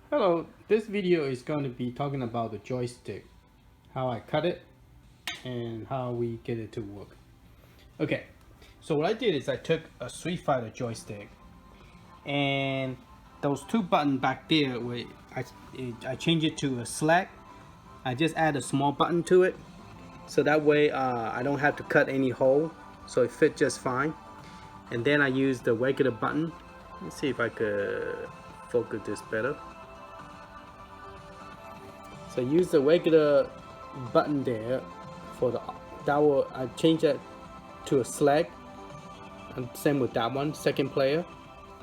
Hello, this video is going to be talking about the joystick, how I cut it, and how we get it to work. Okay, so what I did is I took a Street Fighter joystick, and those two buttons back there, where I changed it to a select. I just add a small button to it, so that way I don't have to cut any hole, so it fits just fine. And then I use the regular button. Let's see if I could focus this better. So use the regular button there for the I change that to a select, and same with that one, second player,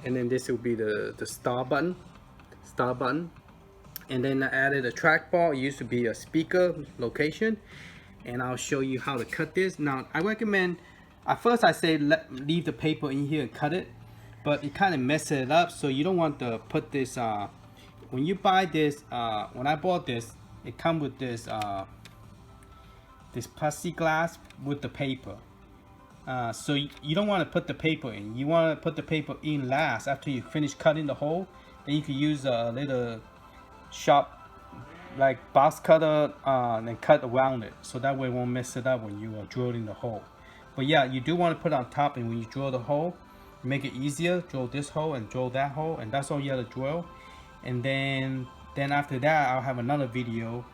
and then this will be the star button, and then I added a trackball. It used to be a speaker location, and I'll show you how to cut this. Now I recommend, at first I say leave the paper in here and cut it, but it kind of messes it up, so you don't want to put this when you buy this, when I bought this, it comes with this this plexiglass with the paper. So you don't want to put the paper in. You want to put the paper in last after you finish cutting the hole. Then you can use a little sharp, like box cutter, and cut around it, so that way it won't mess it up when you are drilling the hole. But yeah, you do want to put it on top, and when you drill the hole, make it easier. Drill this hole and drill that hole, and that's all you have to drill. And then after that, I'll have another video.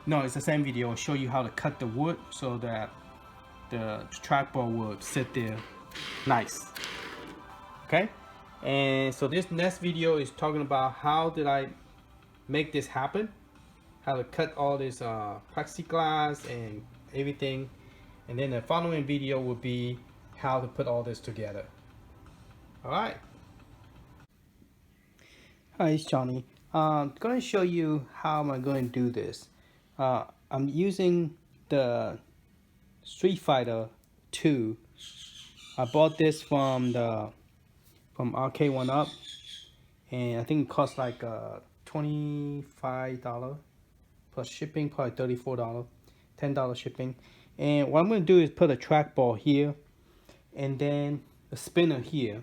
No, it's the same video. I'll show you how to cut the wood so that the trackball would sit there nice. Okay, and so this next video is talking about how did I make this happen, how to cut all this plexiglass and everything, and then the following video will be how to put all this together. All right. Hi, it's Johnny. I'm going to show you how I'm going to do this. I'm using the Street Fighter 2. I bought this from Arcade1up, and I think it cost like $25 plus shipping, probably $34, $10 shipping. And what I'm going to do is put a trackball here, and then a spinner here.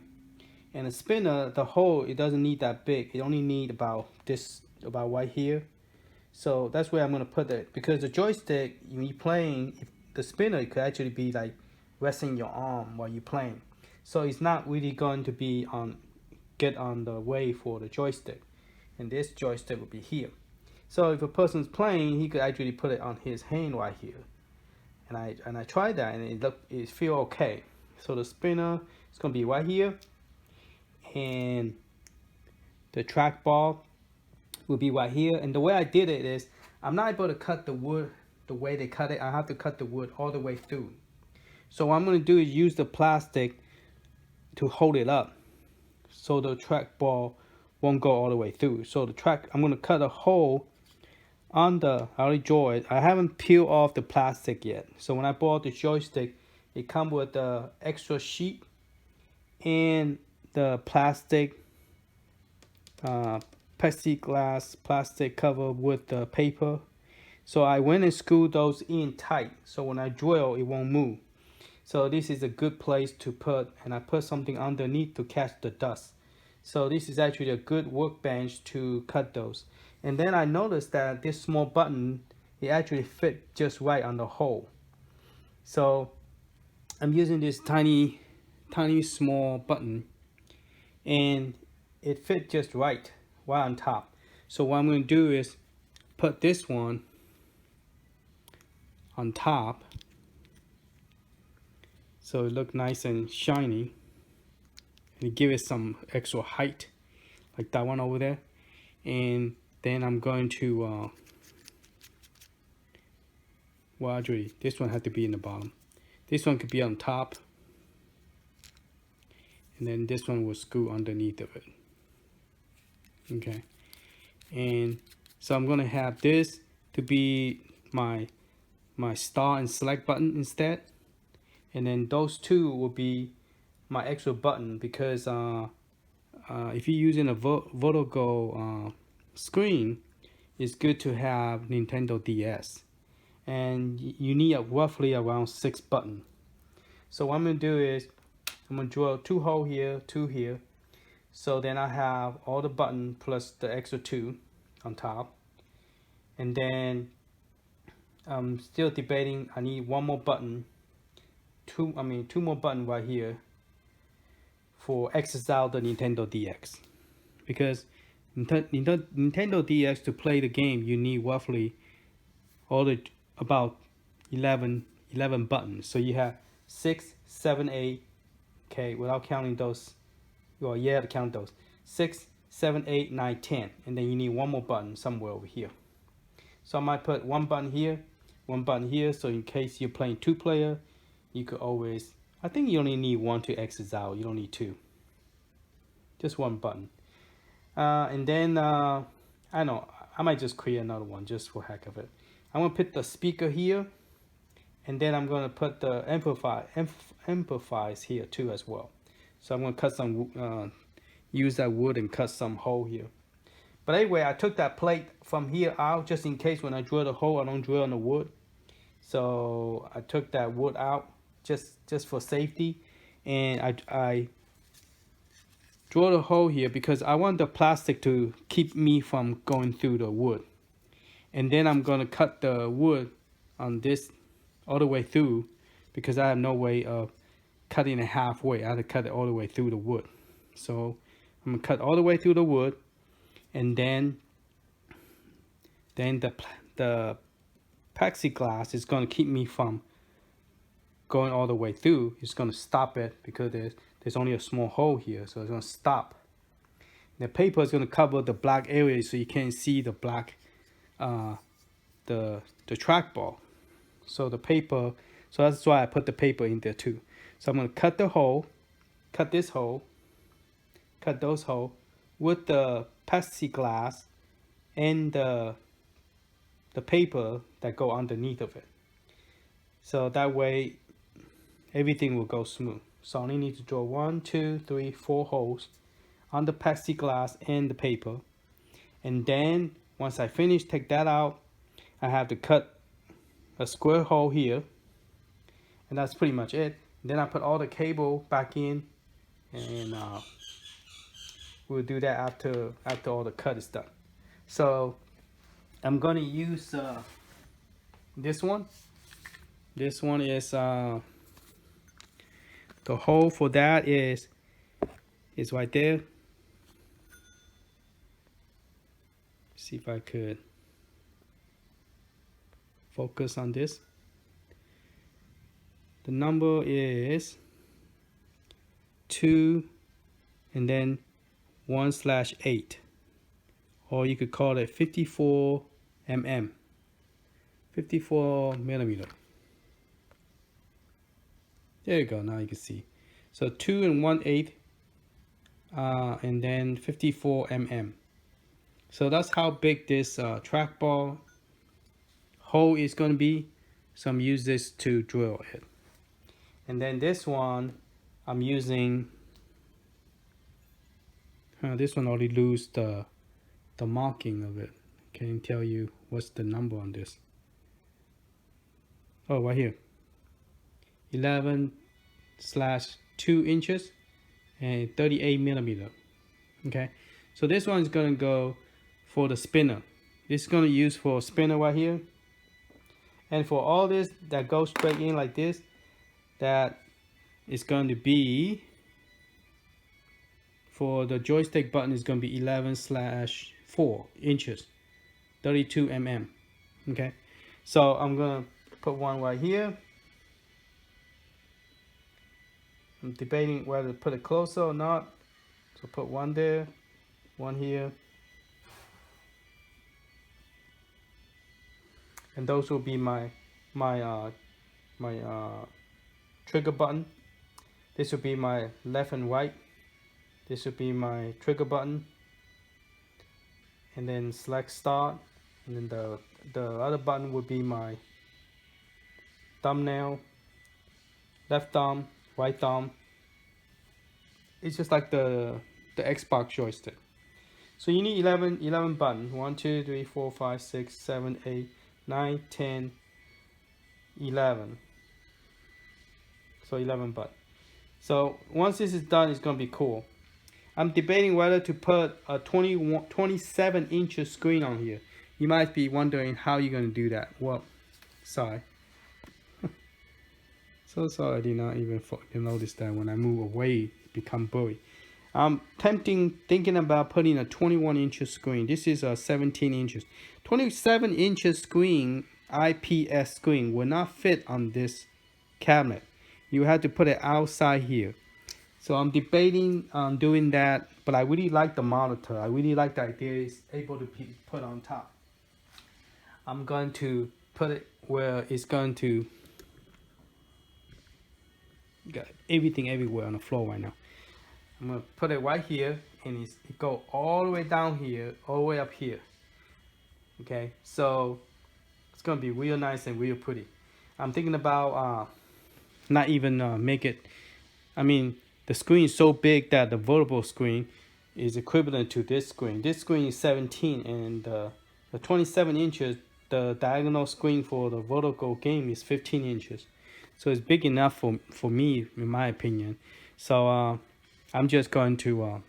And the spinner, the hole, it doesn't need that big. It only need about right here. So that's where I'm gonna put it, because the joystick, when you're playing, if the spinner, it could actually be like resting your arm while you're playing. So it's not really going to be get on the way for the joystick. And this joystick will be here. So if a person's playing, he could actually put it on his hand right here. And I tried that, and it feel okay. So the spinner is gonna be right here, and the trackball will be right here. And the way I did it is, I'm not able to cut the wood the way they cut it. I have to cut the wood all the way through. So what I'm going to do is use the plastic to hold it up, so the trackball won't go all the way through. So I'm going to cut a hole on I already draw it. I haven't peeled off the plastic yet. So when I bought the joystick, it comes with the extra sheet and the plastic plexiglass plastic cover with the paper. So I went and screwed those in tight, so when I drill, it won't move. So this is a good place to put, and I put something underneath to catch the dust. So this is actually a good workbench to cut those. And then I noticed that this small button, it actually fit just right on the hole. So I'm using this tiny small button, and it fit just right on top. So what I'm going to do is put this one on top, so it look nice and shiny, and give it some extra height, like that one over there. And then I'm going to well, actually this one had to be in the bottom, this one could be on top, and then this one will screw underneath of it. Okay, and so I'm gonna have this to be my star and select button instead, and then those two will be my extra button, because if you're using a vertical screen, it's good to have Nintendo DS, and you need roughly around 6 buttons. So what I'm gonna do is I'm gonna drill 2 holes here, 2 here. So then I have all the button plus the extra 2 on top. And then I'm still debating, I need one more button, two more button right here for exit out the Nintendo DX. Because Nintendo DX, to play the game, you need roughly about 11 buttons. So you have 6, 7, 8, okay, without counting those. Well, you have to count those. 6, 7, 8, 9, 10. And then you need one more button somewhere over here. So I might put one button here, one button here. So in case you're playing 2-player, you could always, I think you only need 1 to exit out. You don't need 2. Just one button. And then, I don't know, I might just create another one just for heck of it. I'm going to put the speaker here. And then I'm going to put the amplifiers here too as well. So I'm going to cut some, use that wood and cut some hole here. But anyway, I took that plate from here out just in case when I drill the hole, I don't drill on the wood. So I took that wood out just for safety. And I drill the hole here because I want the plastic to keep me from going through the wood. And then I'm going to cut the wood on this all the way through because I have no way of cutting it halfway. I have to cut it all the way through the wood. So I'm going to cut all the way through the wood. And then the plexiglass is going to keep me from going all the way through. It's going to stop it because there's only a small hole here, so it's going to stop. The paper is going to cover the black area so you can't see the black, the trackball. So the paper, so that's why I put the paper in there too. So I'm going to cut the hole, cut this hole, cut those holes with the plexiglass and the paper that go underneath of it. So that way everything will go smooth. So I only need to draw 1, 2, 3, 4 holes on the plexiglass and the paper. And then once I finish, take that out, I have to cut a square hole here. And that's pretty much it. Then I put all the cable back in, and we'll do that after all the cut is done. So I'm gonna use this one. This one is the hole for that is right there. See if I could focus on this. The number is 2 and then 1/8, or you could call it 54 mm, 54 millimeter. There you go. Now you can see. So 2 1/8, and then 54 mm. So that's how big this trackball hole is going to be. So I'm using this to drill it. And then this one, I'm using. This one already lose the marking of it. Can't tell you what's the number on this. Oh, right here. 11/2 inches and 38 millimeter. Okay, so this one is gonna go for the spinner. This is gonna use for a spinner right here. And for all this that goes straight in like this, that is going to be, for the joystick button, is going to be 11/4 inches, 32 mm. Okay, so I'm gonna put one right here. I'm debating whether to put it closer or not. So put one there, one here. And those will be my trigger button. This will be my left and right. This will be my trigger button. And then select start. And then the other button would be my thumbnail, left thumb, right thumb. It's just like the Xbox joystick. So you need 11 buttons. 1, 2, 3, 4, 5, 6, 7, 8, 9, 10, 11. So 11 buttons. So once this is done, it's gonna be cool. I'm debating whether to put a 27 inch screen on here. You might be wondering how you're going to do that. Well, sorry. So sorry I did not even notice that when I move away, it become blurry. I'm thinking about putting a 21 inch screen. This is a 17 inches. 27 inch screen, IPS screen, will not fit on this cabinet. You have to put it outside here. So I'm debating on doing that, but I really like the monitor. I really like the idea it's able to be put on top. I'm going to put it where it's going to got everything everywhere on the floor right now. I'm gonna put it right here, and it go all the way down here, all the way up here. Okay, so it's gonna be real nice and real pretty. I'm thinking about not even make it. I mean, the screen is so big that the vertical screen is equivalent to this screen. This screen is 17, and the 27 inches, the diagonal screen for the vertical game is 15 inches. So it's big enough for me, in my opinion. So I'm just going to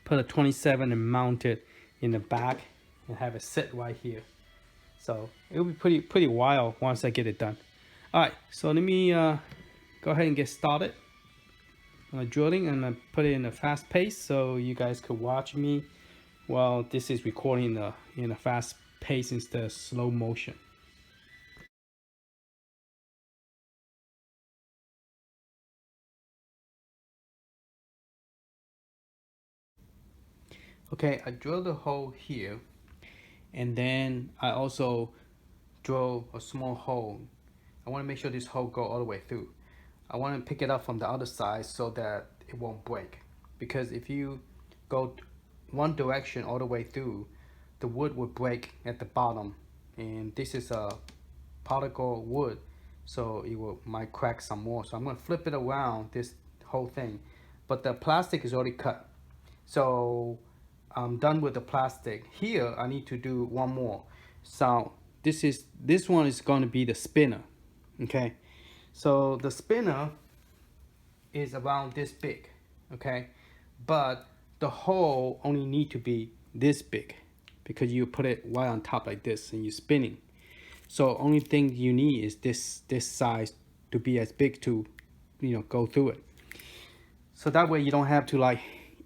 put a 27 and mount it in the back and have it sit right here. So it'll be pretty wild once I get it done. All right, so let me go ahead and get started on drilling, and I put it in a fast pace so you guys could watch me while this is recording in a fast pace instead of slow motion. Okay, I drilled a hole here, and then I also drill a small hole. I want to make sure this hole go all the way through. I want to pick it up from the other side so that it won't break, because if you go one direction all the way through, the wood will break at the bottom, and this is a particle wood, so it might crack some more. So I'm going to flip it around, this whole thing, but the plastic is already cut, so I'm done with the plastic. Here I need to do one more. So this one is going to be the spinner. Okay, so the spinner is around this big. Okay, but the hole only need to be this big, because you put it right on top like this and you're spinning. So only thing you need is this size to be as big to, go through it. So that way you don't have to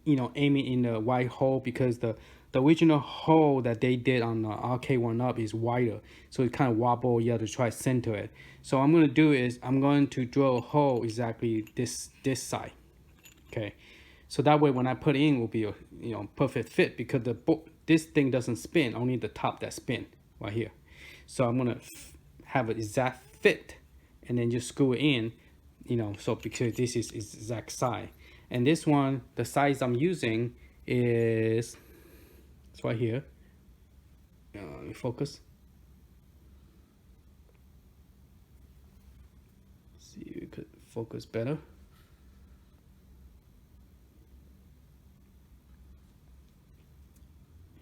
aim it in the right hole, because the original hole that they did on the Arcade1up is wider, so it kind of wobble. You have to try to center it. So what I'm going to do is I'm going to drill a hole exactly this side. Okay, so that way when I put it in, it will be a perfect fit, because this thing doesn't spin, only the top that spin right here. So I'm gonna have an exact fit, and then just screw it in, so because this is exact size. And this one, the size I'm using is, it's right here. Focus. See if you could focus better.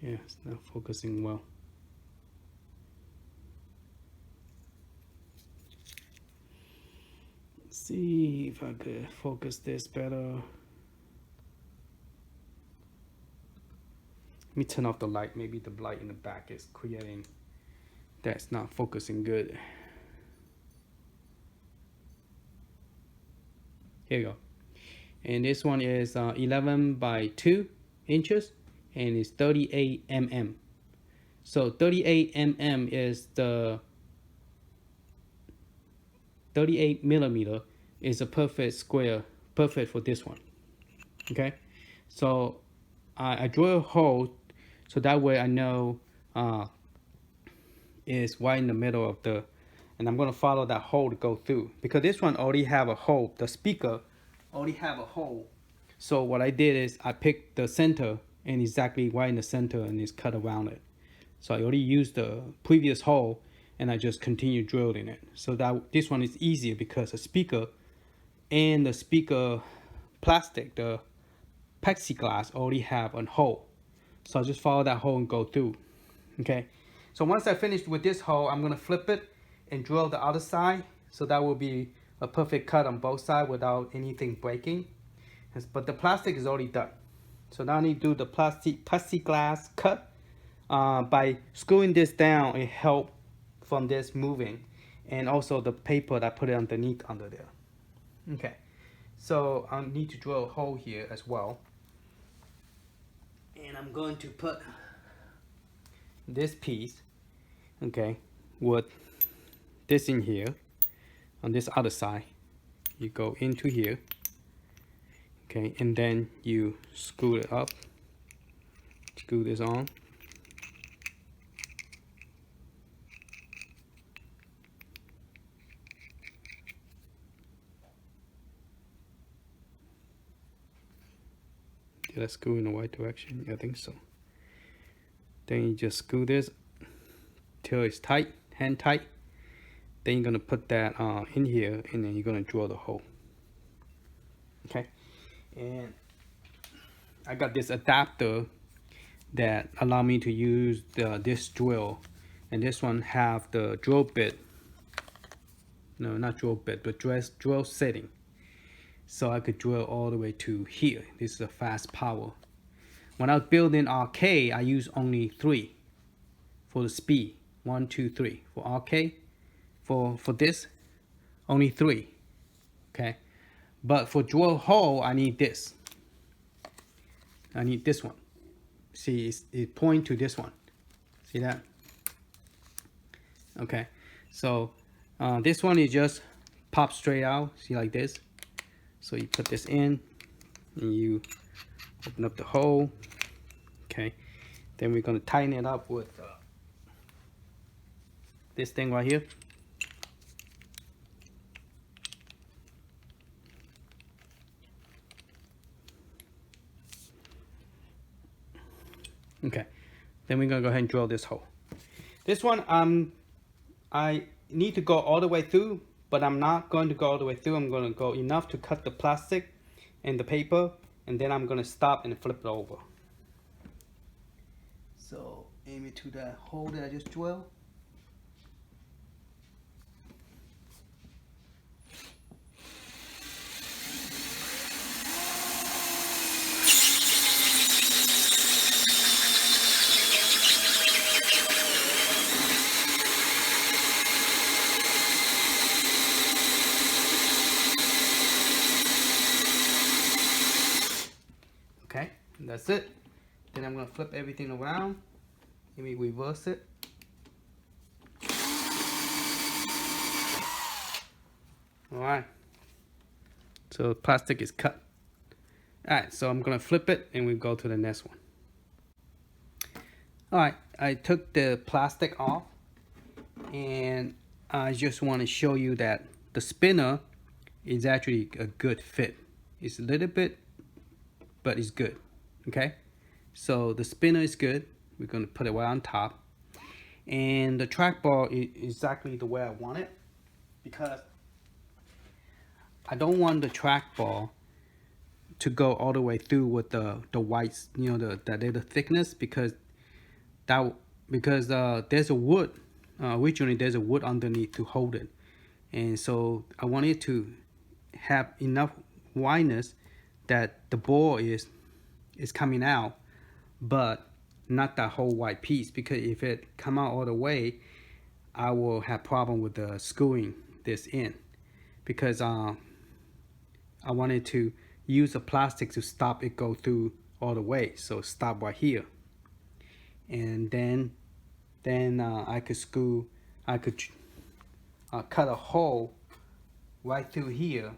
Yeah, it's not focusing well. Let's see if I could focus this better. Let me turn off the light. Maybe the light in the back is creating, that's not focusing good. Here you go. And this one is 11 by 2 inches, and it's 38 mm. So 38 mm is the 38 millimeter is a perfect square, perfect for this one. Okay, so I drill a hole, so that way I know it's right in the middle of the, and I'm gonna follow that hole to go through, because this one already have a hole. The speaker already have a hole. So what I did is I picked the center, and exactly right in the center, and it's cut around it. So I already used the previous hole, and I just continue drilling it. So that this one is easier, because the speaker and the speaker plastic, the plexiglass, already have a hole. So I just follow that hole and go through. Okay, so once I finish with this hole, I'm gonna flip it and drill the other side, so that will be a perfect cut on both sides without anything breaking. But the plastic is already done. So now I need to do the plexiglass cut. By screwing this down, it helps from this moving, and also the paper that I put it underneath under there. Okay, so I need to drill a hole here as well, and I'm going to put this piece, okay, with this in here. On this other side, you go into here, okay, and then you screw it up, screw this on. Did I screw in the right direction? I think so. Then you just screw this till it's tight, hand tight. Then you're gonna put that in here, and then you're gonna drill the hole. Okay, and I got this adapter that allow me to use this drill, and this one have the drill bit. No, not drill bit, but drill setting. So I could drill all the way to here. This is a fast power. When I was building arcade, I use only 3 for the speed. 1, 2, 3 for arcade. For this, only 3. Okay, but for drill hole, I need this. I need this one. See, it point to this one. See that? Okay, so this one is just pop straight out. See, like this. So you put this in, and you open up the hole. Okay, then we're gonna tighten it up with this thing right here. Okay, then we're gonna go ahead and drill this hole. This one, I need to go all the way through, but I'm not going to go all the way through. I'm going to go enough to cut the plastic and the paper, and then I'm going to stop and flip it over. So aim it to that hole that I just drilled. Okay, that's it. Then I'm gonna flip everything around. Let me reverse it. All right. So plastic is cut. All right, so I'm gonna flip it and we go to the next one. All right, I took the plastic off, and I just want to show you that the spinner is actually a good fit. It's a little bit, but it's good. Okay, so the spinner is good. We're gonna put it right on top, and the trackball is exactly the way I want it, because I don't want the trackball to go all the way through with the white, you know, the little thickness, because there's a wood. Originally there's a wood underneath to hold it, and so I want it to have enough wideness that the ball is coming out, but not that whole white piece, because if it come out all the way, I will have problem with the screwing this in, because I wanted to use the plastic to stop it go through all the way. So stop right here, and then I could cut a hole right through here,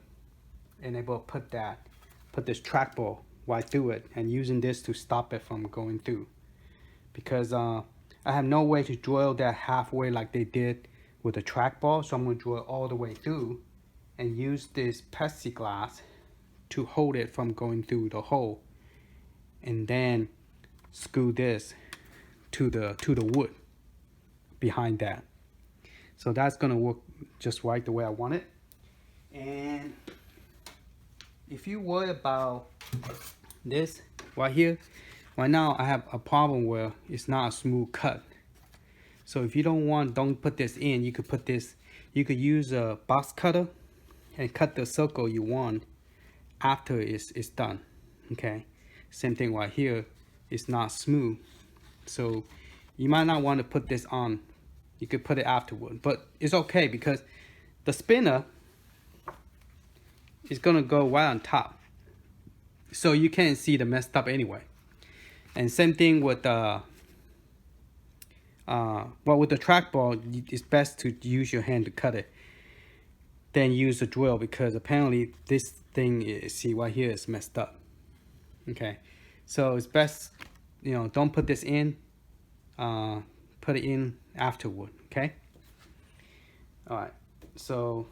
and able to put this trackball right through it, and using this to stop it from going through, because I have no way to drill that halfway like they did with the trackball. So I'm going to drill all the way through and use this plexiglass to hold it from going through the hole, and then screw this to the wood behind that. So that's gonna work just right the way I want it. And if you worry about this right here, right now I have a problem where it's not a smooth cut. So if you don't put this in, you could put this, you could use a box cutter and cut the circle you want after it's done. Okay, Same thing right here, it's not smooth. So you might not want to put this on. You could put it afterward, but it's okay because the spinner is gonna go right on top, so you can't see the messed up anyway. And same thing with well, with the trackball, it's best to use your hand to cut it, then use a drill, because apparently this thing is, see right here, is messed up. Okay, so it's best, you know, don't put this in, put it in afterward. Okay, all right, so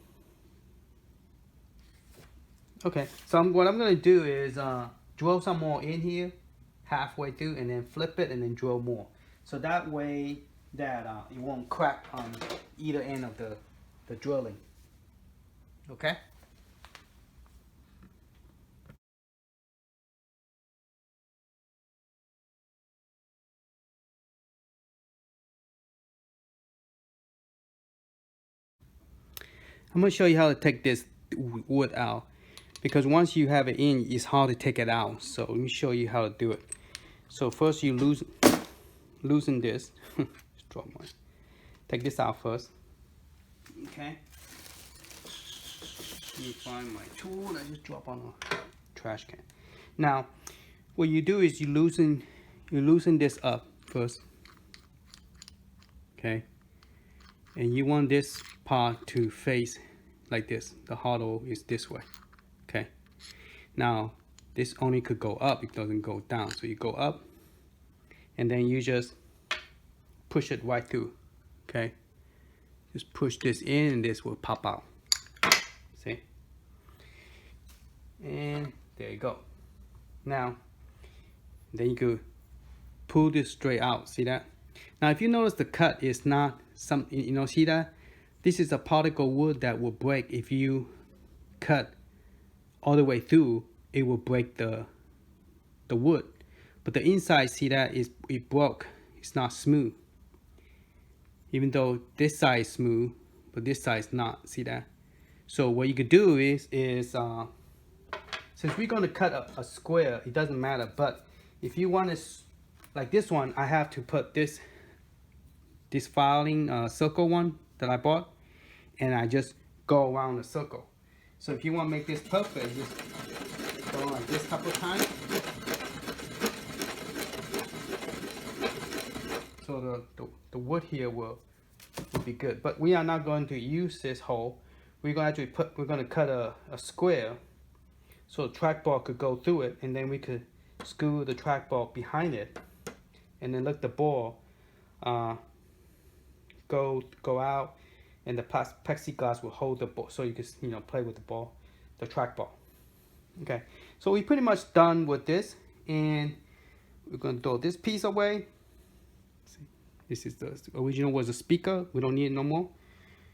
okay, so what I'm gonna do is drill some more in here halfway through, and then flip it and then drill more, so that way that it won't crack on either end of the drilling. Okay. I'm gonna show you how to take this wood out, because once you have it in, it's hard to take it out. So let me show you how to do it. So first you loosen this. Just drop mine. Take this out first. Okay. Let me find my tool. I just drop on a trash can. Now, what you do is you loosen this up first. Okay. And you want this part to face like this. The hollow is this way. Okay. Now, this only could go up, it doesn't go down. So you go up, and then you just push it right through. Okay. Just push this in, and this will pop out. See? And there you go. Now, then you could pull this straight out. See that? Now, if you notice, the cut is not some, you know, see that? This is a particle wood that will break if you cut all the way through. It will break the wood. But the inside, see that, it broke. It's not smooth. Even though this side is smooth, but this side is not. See that? So what you could do is since we're going to cut a square, it doesn't matter. But if you want to, like this one, I have to put this filing circle one that I bought, and I just go around the circle. So if you want to make this perfect, just go like this couple times. So the wood here will be good. But we are not going to use this hole. We're going to cut a square, so the trackball could go through it, and then we could screw the trackball behind it, and then let the ball go out, and the plexiglass will hold the ball, so you can, you know, play with the ball, the trackball. Okay, so we pretty much done with this, and we're gonna throw this piece away. See, this is the original, was a speaker. We don't need it no more.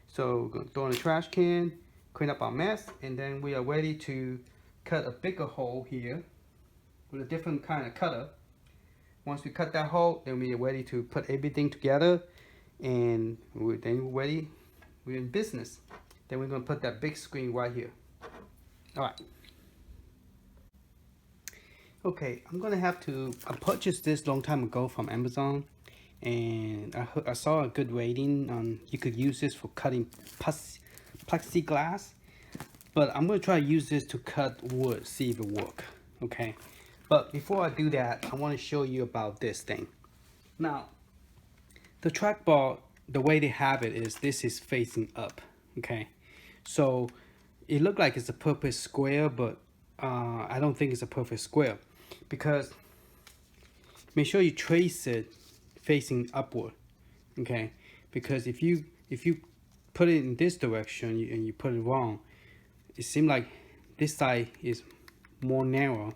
So we're gonna throw in the trash can, clean up our mess, and then we are ready to cut a bigger hole here with a different kind of cutter. Once we cut that hole, then we are ready to put everything together, and then we're ready. We're in business. Then we're gonna put that big screen right here. All right. Okay, I'm gonna have to. I purchased this long time ago from Amazon, and I saw a good rating on. You could use this for cutting plexiglass, but I'm gonna try to use this to cut wood. See if it works. Okay. But before I do that, I want to show you about this thing. Now, the trackball, the way they have it is this is facing up. Okay, so it looked like it's a perfect square, but I don't think it's a perfect square, because make sure you trace it facing upward. Okay, because if you put it in this direction and you put it wrong, it seems like this side is more narrow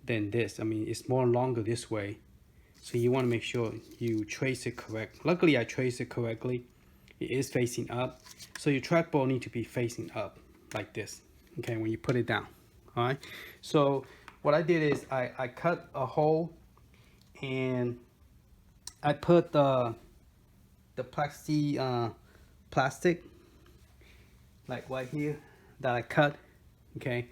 than this. I mean, it's more longer this way, so you want to make sure you trace it correct. Luckily, I traced it correctly. It is facing up, so your trackball need to be facing up like this. Okay, when you put it down. All right. So what I did is I cut a hole, and I put the plastic like right here that I cut. Okay,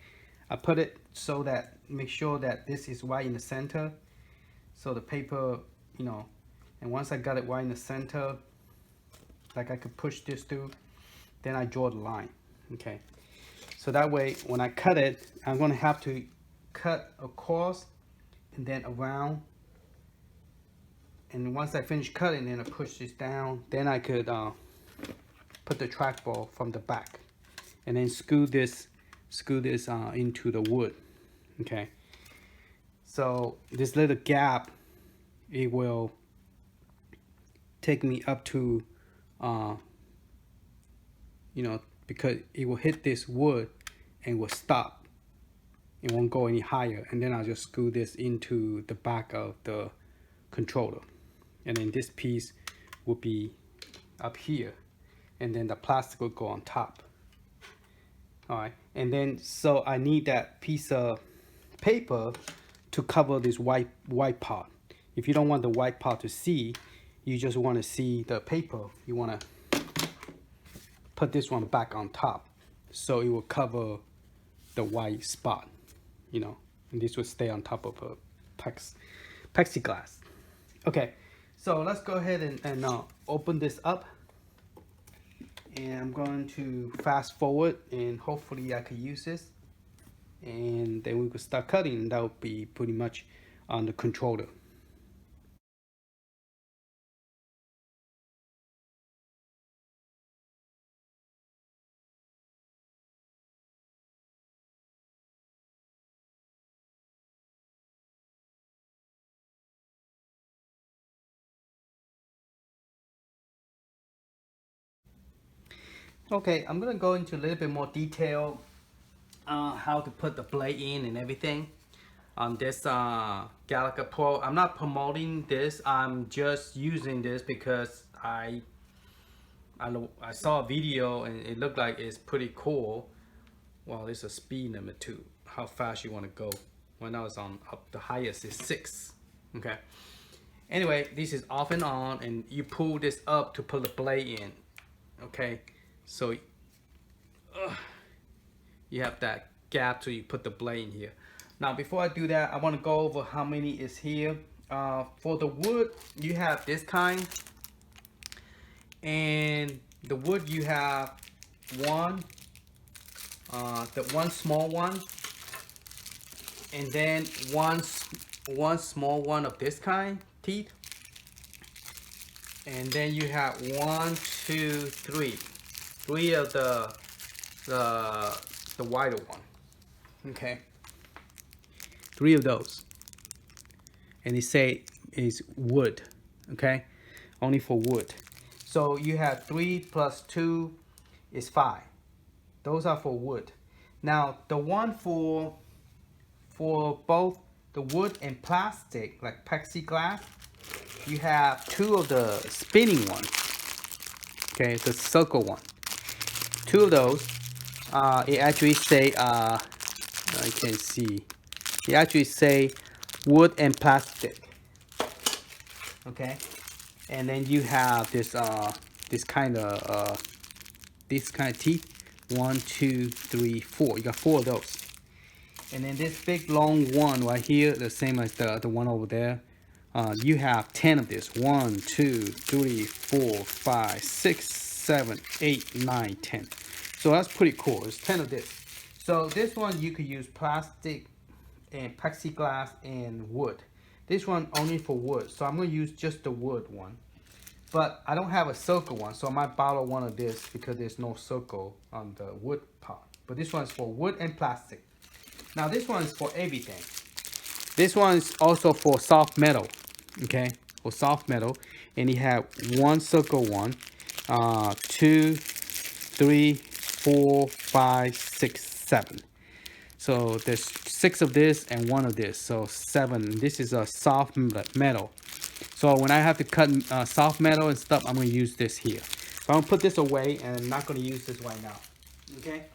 I put it so that make sure that this is right in the center, so the paper, you know, and once I got it right in the center, like I could push this through, then I draw the line. Okay, so that way when I cut it, I'm going to have to cut across and then around, and once I finish cutting, then I push this down, then I could put the trackball from the back and then screw this into the wood. Okay, so this little gap, it will take me up to you know, because it will hit this wood and will stop. It won't go any higher, and then I'll just screw this into the back of the controller, and then this piece will be up here, and then the plastic will go on top. All right, and then so I need that piece of paper to cover this white part. If you don't want the white part to see, you just want to see the paper, you want to put this one back on top, so it will cover the white spot, you know, and this will stay on top of a plexiglass. Okay, so let's go ahead and open this up, and I'm going to fast forward, and hopefully I can use this, and then we could start cutting, and that would be pretty much on the controller. Okay, I'm gonna go into a little bit more detail how to put the blade in and everything on this Galax Pro. I'm not promoting this, I'm just using this because I saw a video and it looked like it's pretty cool. Well, there's a speed limit too, how fast you want to go. When I was on up, the highest is 6. Okay, anyway, this is off and on, and you pull this up to put the blade in. Okay, so you have that gap, so you put the blade in here. Now before I do that, I want to go over how many is here. For the wood, you have this kind, and the wood you have one, the one small one, and then one small one of this kind teeth, and then you have 1, 2, 3 of the wider one. Okay, 3 of those, and they say is wood. Okay, only for wood. So you have 3 plus 2 is 5. Those are for wood. Now the one for both the wood and plastic, like plexiglass, you have 2 of the spinning ones. Okay, the circle one. 2 of those. It actually say I can see. It actually say wood and plastic. Okay, and then you have this this kind of teeth. 1, 2, 3, 4. You got 4 of those. And then this big long one right here, the same as the one over there. You have 10 of this. 1, 2, 3, 4, 5, 6, 7, 8, 9, 10. So that's pretty cool. It's 10 of this. So this one you could use plastic and plexiglass and wood. This one only for wood. So I'm going to use just the wood one. But I don't have a circle one, so I might borrow one of this because there's no circle on the wood part. But this one's for wood and plastic. Now this one is for everything. This one is also for soft metal. Okay, for soft metal, and you have 1 circle one, 2, 3, 4, 5, 6, 7. So there's 6 of this and 1 of this, so 7. This is a soft metal. So when I have to cut soft metal and stuff, I'm going to use this here. But I'm going to put this away, and I'm not going to use this right now. Okay.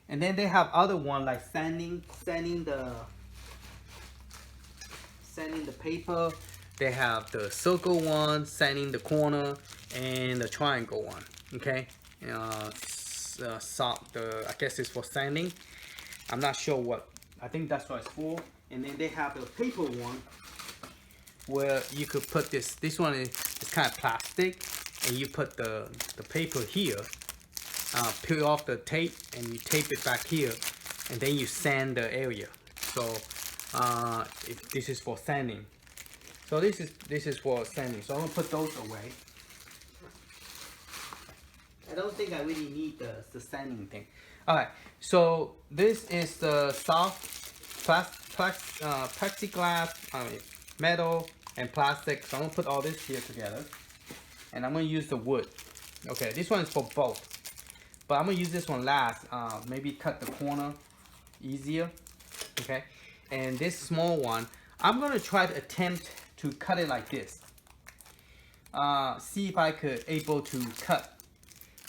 And then they have other one like sanding the paper. They have the circle one, sanding the corner, and the triangle one. Okay, I guess it's for sanding. I'm not sure what. I think that's what it's for. And then they have the paper one where you could put this. This one is kind of plastic, and you put the paper here. Peel off the tape, and you tape it back here, and then you sand the area. So this is for sanding. So this is for sanding. So I'm gonna put those away. I don't think I really need the sanding thing. All right. So this is the soft plexiglass, metal and plastic. So I'm gonna put all this here together, and I'm gonna use the wood. Okay, this one is for both, but I'm gonna use this one last. Maybe cut the corner easier. Okay, and this small one, I'm gonna try to attempt to cut it like this. See if I could able to cut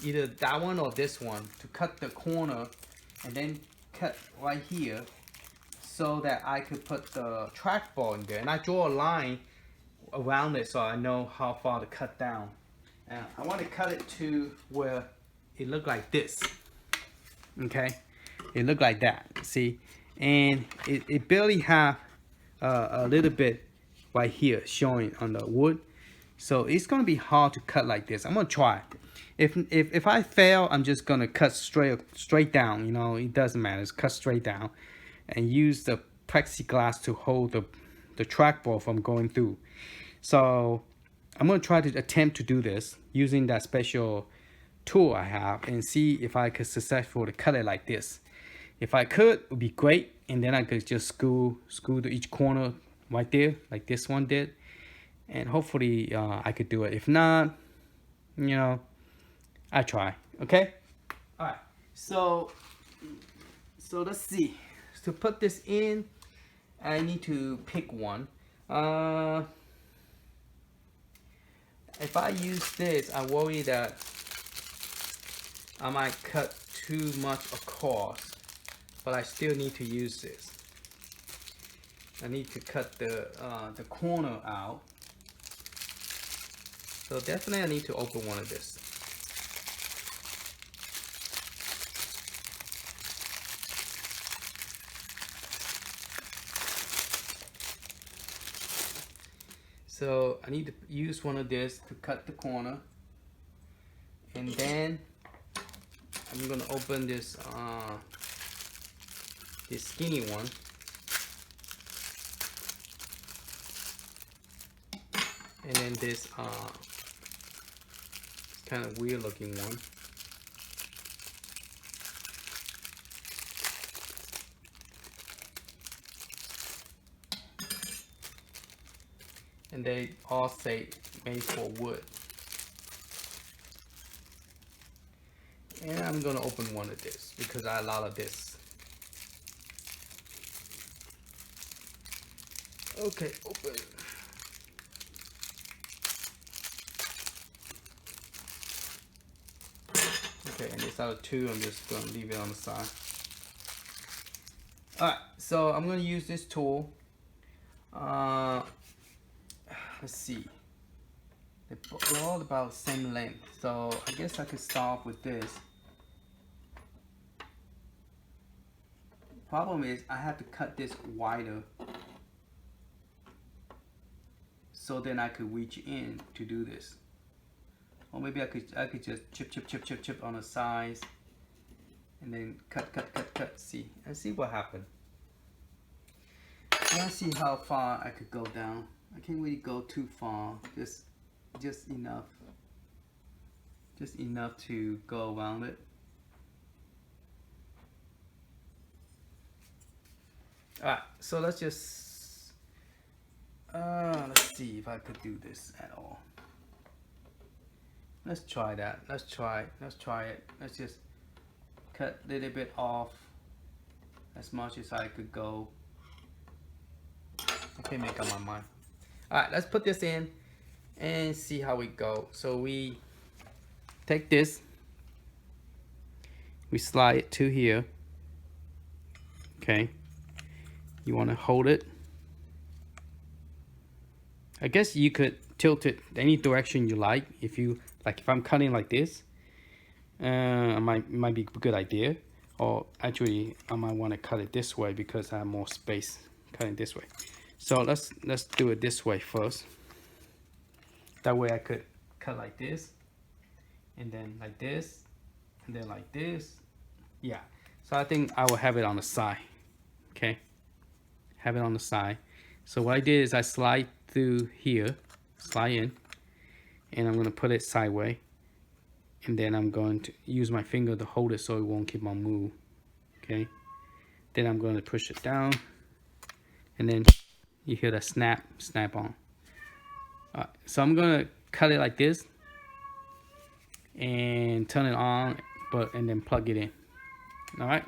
either that one or this one, to cut the corner and then cut right here so that I could put the trackball in there, and I draw a line around it so I know how far to cut down. And I want to cut it to where it look like this. Okay, it look like that, see, and it barely have a little bit right here showing on the wood, so it's gonna be hard to cut like this. I'm gonna try. If I fail, I'm just gonna cut straight down. You know, it doesn't matter. Just cut straight down, and use the plexiglass to hold the trackball from going through. So I'm gonna try to attempt to do this using that special tool I have, and see if I could successfully cut it like this. If I could, it would be great, and then I could just screw to each corner right there, like this one did, and hopefully I could do it. If not, you know, I try. Okay. All right. So let's see. To put this in, I need to pick one. If I use this, I worry that I might cut too much across, but I still need to use this. I need to cut the corner out. So definitely I need to open one of this. So I need to use one of this to cut the corner, and then I'm gonna open this this skinny one, and then this kind of weird looking one. And they all say made for wood. And I'm gonna open one of this because I have a lot of this. Okay, open. Okay, and this other two, I'm just gonna leave it on the side. Alright, so I'm gonna use this tool. Let's see. They're all about the same length, so I guess I could start off with this. Problem is, I have to cut this wider, so then I could reach in to do this. Or maybe I could just chip on the sides, and then cut. See, and see what happened. Let's see how far I could go down. I can't really go too far. Just enough. Just enough to go around it. Alright, so let's just let's see if I could do this at all. Let's try that. Let's try it. Let's just cut a little bit off as much as I could go. I can't make up my mind. Alright, let's put this in and see how we go. So we take this, we slide it to here. Okay, you want to hold it. I guess you could tilt it any direction you like. If I'm cutting like this, might be a good idea. Or actually, I might want to cut it this way because I have more space cutting this way. So let's do it this way first. That way I could cut like this, and then like this, and then like this. Yeah. So I think I will have it on the side. Okay. Have it on the side. So what I did is I slide through here, slide in, and I'm going to put it sideways. And then I'm going to use my finger to hold it so it won't keep on move. Okay. Then I'm going to push it down, and then you hear the snap on. So I'm going to cut it like this and turn it on, and then plug it in. All right.